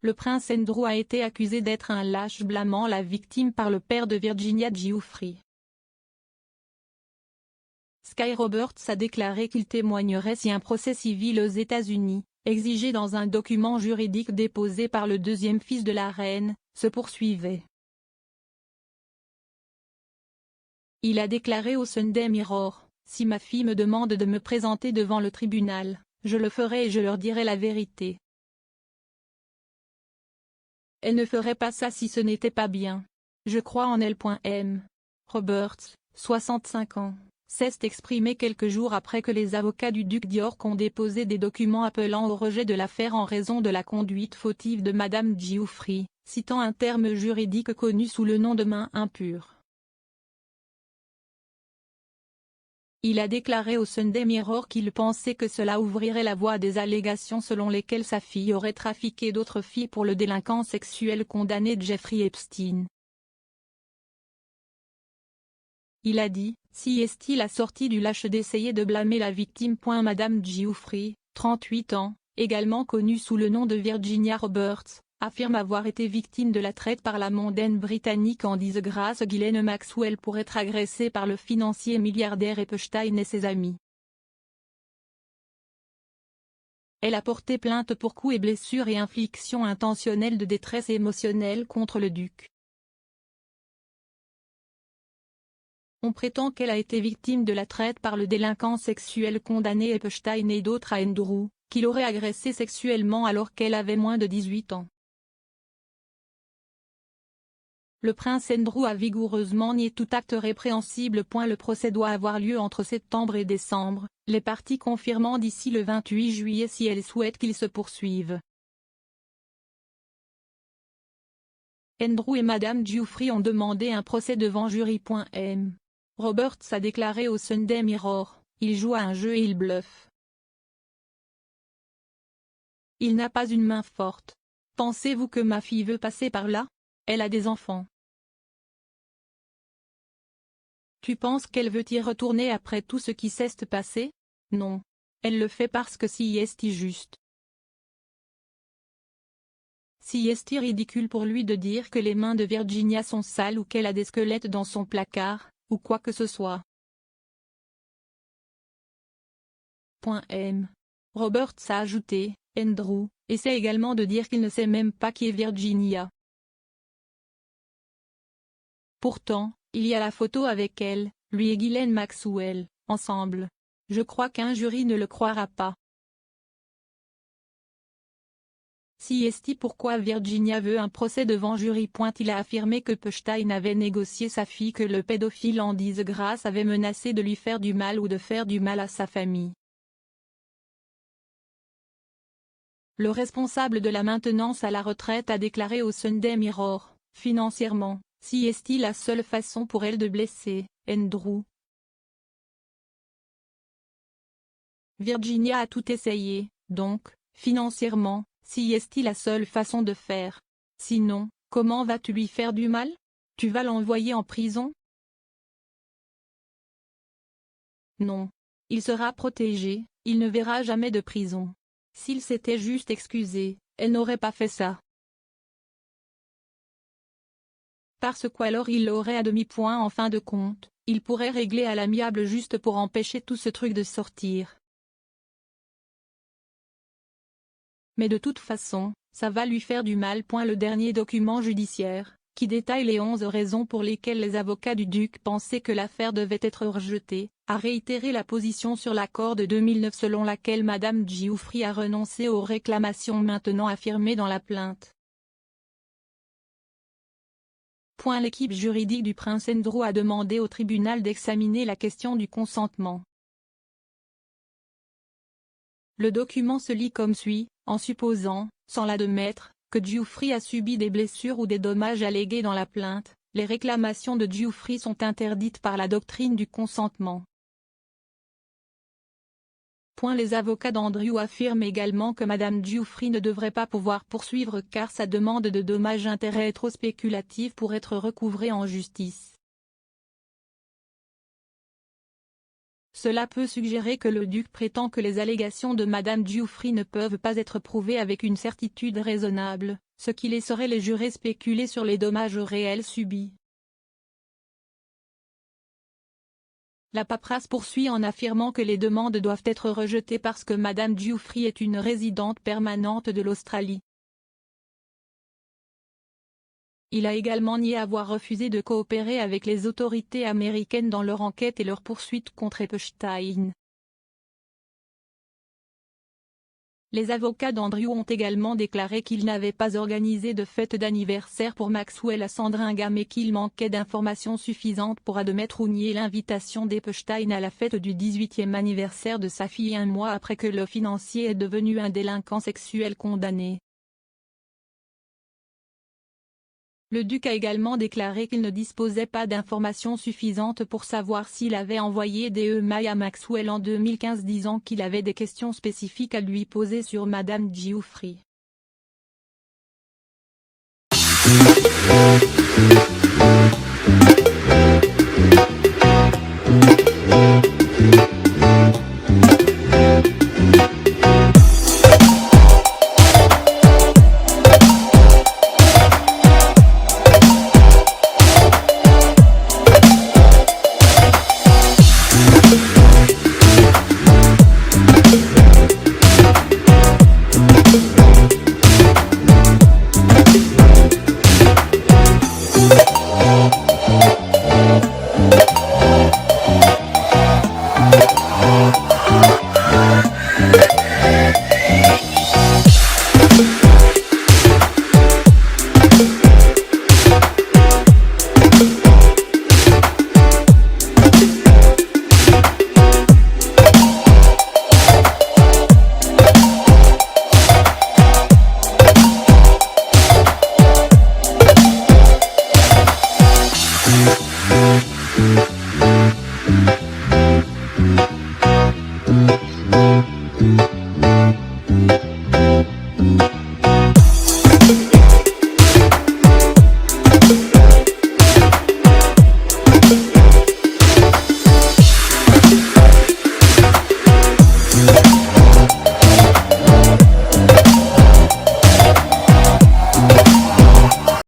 Le prince Andrew a été accusé d'être un lâche blâmant la victime par le père de Virginia Giuffre. Sky Roberts a déclaré qu'il témoignerait si un procès civil aux États-Unis, exigé dans un document juridique déposé par le deuxième fils de la reine, se poursuivait. Il a déclaré au Sunday Mirror, « Si ma fille me demande de me présenter devant le tribunal, je le ferai et je leur dirai la vérité. Elle ne ferait pas ça si ce n'était pas bien. Je crois en elle. M. Roberts, 65 ans, s'est exprimé quelques jours après que les avocats du duc d'York ont déposé des documents appelant au rejet de l'affaire en raison de la conduite fautive de Madame Giuffre, citant un terme juridique connu sous le nom de main impure. Il a déclaré au Sunday Mirror qu'il pensait que cela ouvrirait la voie à des allégations selon lesquelles sa fille aurait trafiqué d'autres filles pour le délinquant sexuel condamné Jeffrey Epstein. Il a dit, si est-il la sortie du lâche d'essayer de blâmer la victime. Madame Giuffre, 38 ans, également connue sous le nom de Virginia Roberts, affirme avoir été victime de la traite par la mondaine britannique en disgrâce Ghislaine Maxwell pour être agressée par le financier milliardaire Epstein et ses amis. Elle a porté plainte pour coups et blessures et infliction intentionnelle de détresse émotionnelle contre le duc. On prétend qu'elle a été victime de la traite par le délinquant sexuel condamné Epstein et d'autres à Andrew, qui l'aurait agressée sexuellement alors qu'elle avait moins de 18 ans. Le prince Andrew a vigoureusement nié tout acte répréhensible. Le procès doit avoir lieu entre septembre et décembre, les parties confirmant d'ici le 28 juillet si elles souhaitent qu'il se poursuive. Andrew et Madame Giuffre ont demandé un procès devant jury. M. Roberts a déclaré au Sunday Mirror, « Il joue à un jeu et il bluffe. Il n'a pas une main forte. Pensez-vous que ma fille veut passer par là? Elle a des enfants. Tu penses qu'elle veut y retourner après tout ce qui s'est passé? Non. Elle le fait parce que si est juste. Si est ridicule pour lui de dire que les mains de Virginia sont sales ou qu'elle a des squelettes dans son placard, ou quoi que ce soit. M. Roberts a ajouté, Andrew essaie également de dire qu'il ne sait même pas qui est Virginia. Pourtant, il y a la photo avec elle, lui et Ghislaine Maxwell, ensemble. Je crois qu'un jury ne le croira pas. Si est pourquoi Virginia veut un procès devant jury. Il a affirmé que Epstein avait négocié sa fille, que le pédophile en disgrâce avait menacé de lui faire du mal ou de faire du mal à sa famille. Le responsable de la maintenance à la retraite a déclaré au Sunday Mirror, « Financièrement, si est la seule façon pour elle de blesser Andrew. Virginia a tout essayé, donc, financièrement, si est la seule façon de faire. Sinon, comment vas-tu lui faire du mal? Tu vas l'envoyer en prison? Non. Il sera protégé, il ne verra jamais de prison. S'il s'était juste excusé, elle n'aurait pas fait ça. Parce qu'alors il l'aurait à demi-point en fin de compte, il pourrait régler à l'amiable juste pour empêcher tout ce truc de sortir. Mais de toute façon, ça va lui faire du mal. Le dernier document judiciaire, qui détaille les 11 raisons pour lesquelles les avocats du duc pensaient que l'affaire devait être rejetée, a réitéré la position sur l'accord de 2009 selon laquelle Madame Giuffre a renoncé aux réclamations maintenant affirmées dans la plainte. L'équipe juridique du prince Andrew a demandé au tribunal d'examiner la question du consentement. Le document se lit comme suit, en supposant, sans l'admettre, que Giuffre a subi des blessures ou des dommages allégués dans la plainte, les réclamations de Giuffre sont interdites par la doctrine du consentement. Les avocats d'Andrew affirment également que Madame Giuffre ne devrait pas pouvoir poursuivre car sa demande de dommages-intérêts est trop spéculative pour être recouvrée en justice. Cela peut suggérer que le duc prétend que les allégations de Madame Giuffry ne peuvent pas être prouvées avec une certitude raisonnable, ce qui laisserait les jurés spéculer sur les dommages réels subis. La paperasse poursuit en affirmant que les demandes doivent être rejetées parce que Madame Giuffry est une résidente permanente de l'Australie. Il a également nié avoir refusé de coopérer avec les autorités américaines dans leur enquête et leur poursuite contre Epstein. Les avocats d'Andrew ont également déclaré qu'ils n'avaient pas organisé de fête d'anniversaire pour Maxwell à Sandringham et qu'il manquait d'informations suffisantes pour admettre ou nier l'invitation d'Epstein à la fête du 18e anniversaire de sa fille un mois après que le financier est devenu un délinquant sexuel condamné. Le duc a également déclaré qu'il ne disposait pas d'informations suffisantes pour savoir s'il avait envoyé des emails à Maxwell en 2015 disant qu'il avait des questions spécifiques à lui poser sur Madame Giuffry.